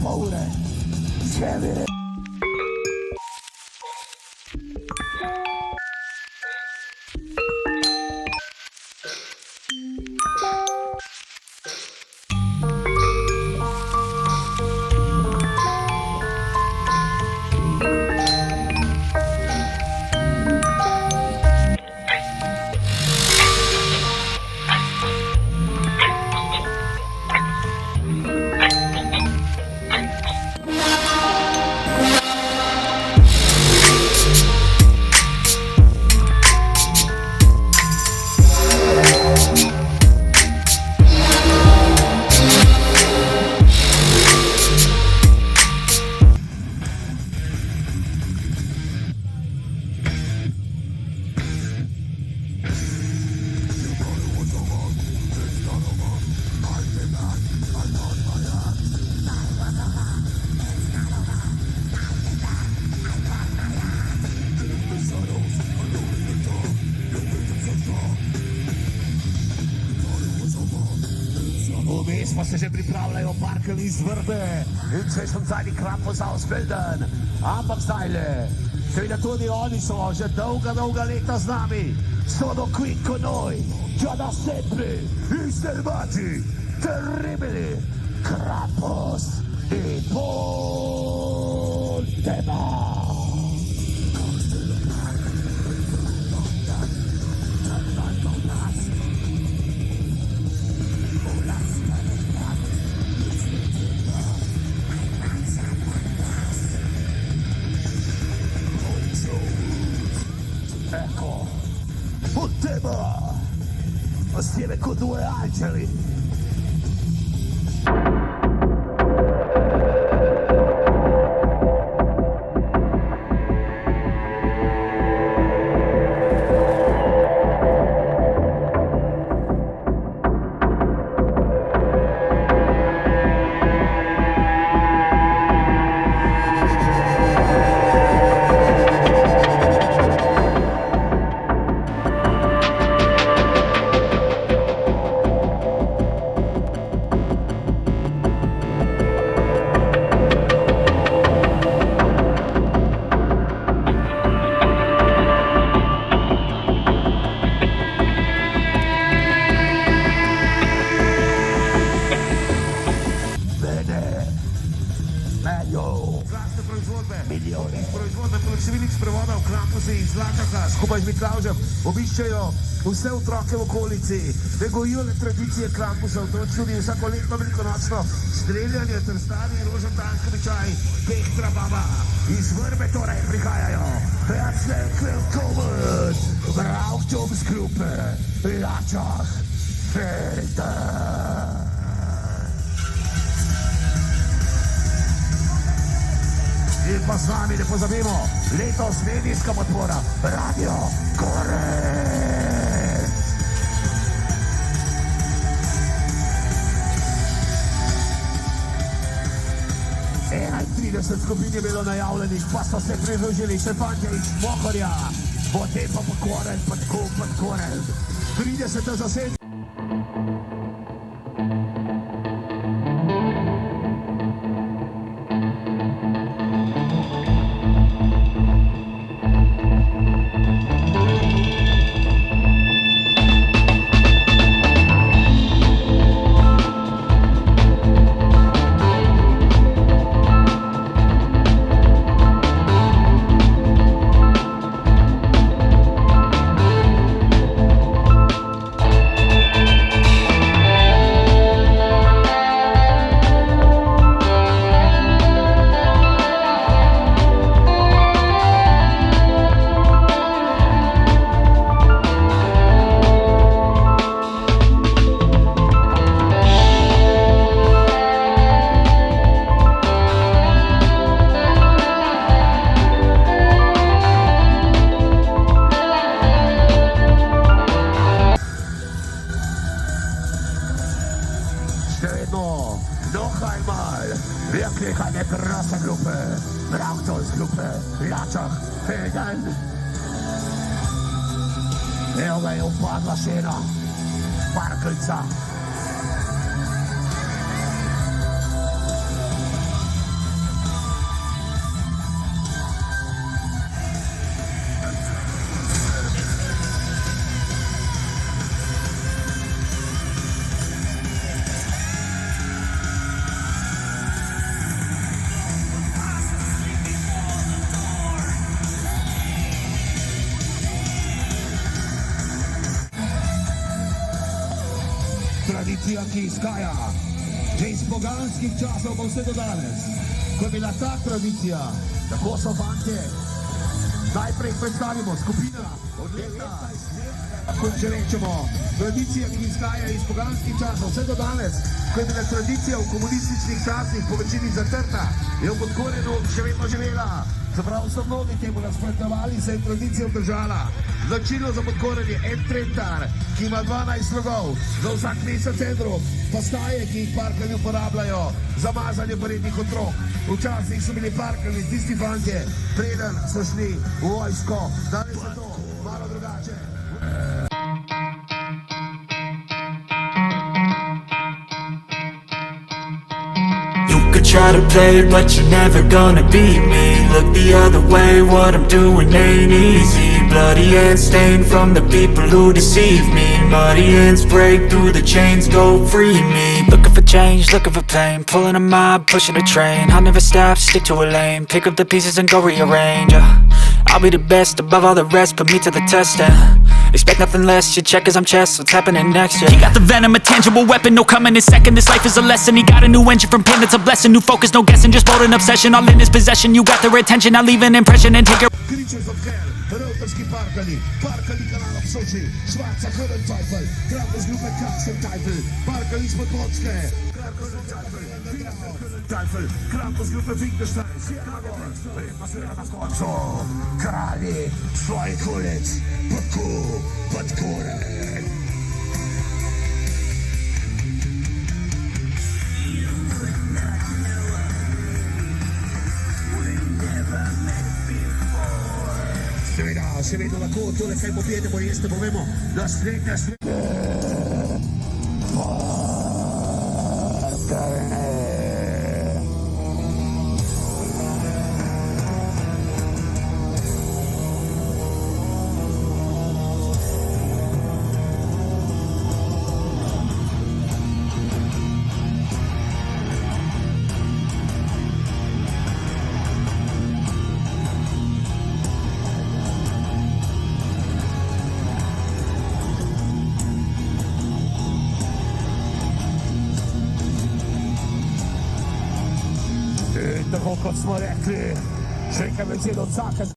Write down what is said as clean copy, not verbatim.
pol ure. Severe. Vmes pa se že pripravljajo parkelj iz vrbe in če sem zadnji Krampus ausbilden. Ampak zdajle, seveda tudi oni so že dolga leta z nami. Sono qui con noi, già da sempre, i selvaggi, terribili, Krampus e Voldemort. Ecco, Voldemort, assieme con due angeli. Milijoni. Proizvodne pločevilnih sprevodov Krampusi iz Lačaka skupaj z Miklavžem obiščejo vse otroke v okolici, negojijo le tradicije Krampusov, to čudi vsakoletno velikonočno streljanje, trstani, rožentanški čaj, Pehtra baba. Iz vrbe torej prihajajo. Herzlich willkommen, Brauchtumsgruppe, Lačak, Felder. In pa z nami, ne pozabimo, letos medijska podpora, Radio Korec. 31 skupin je bilo najavljenih, pa so se pridružili še fantje iz Mohorja, potem pa Korec, pa Korec. 30 zasedb. Noch einmal, wirklich eine große Gruppe, Brauchtumsgruppe, Lačak, Felden. Evo ga je upadla še ena parklica. Tradycja, ki izhaja že iz poganskih časov pa vse do danes. Ko je bila ta tradicija, tako so fantje. Najprej predstavimo skupina od leta, kot že rečemo, tradicija, ki izhaja iz poganskih časov vse do danes. Ko je bila tradicija v komunističnih časih po večini zatrta, je v Podgorju še vedno živela. Čeprav so mnogi temu nasprotovali, se je tradicija obdržala. Značilno za Podgorje je en trentar, ki ima 12 slogov, za vsak mesec centrum, postaje, ki jih parkarji uporabljajo za mazanje porednih otrok. Včasih so bili parkarji tisti fantje, preden so šli v vojsko. Danes je to malo drugače. Try to play it, but you're never gonna beat me. Look the other way, what I'm doing ain't easy. Bloody hands stained from the people who deceive me. Muddy hands break through the chains, go free me. Looking for change, looking for pain, pulling a mob, pushing a train. I'll never stop, stick to a lane, pick up the pieces and go rearrange. I'll be the best above all the rest, put me to the test and expect nothing less, you check as I'm chess, what's happening next, yeah. He got the venom, a tangible weapon, no coming in second. This life is a lesson, he got a new engine from pain, that's a blessing. New focus, no guessing, just bold and obsession, all in his possession. You got their attention, I'll leave an impression and take your Creatures of hell, Roterski parkali, parkali kanala w Sochi, Schwarza Current Teufel, Krampus Gruppe Kasten Teufel, parkali spod Mocke, Teufel, Krampus Gruppe Wittgenstein, na końcu, krali, swoich ulic, Podgórek. Seveda, še vedno lahko tole kaj popijete, bo jeste, povemo, da srednja tako kot smo rekli, čekaj me zelo caka.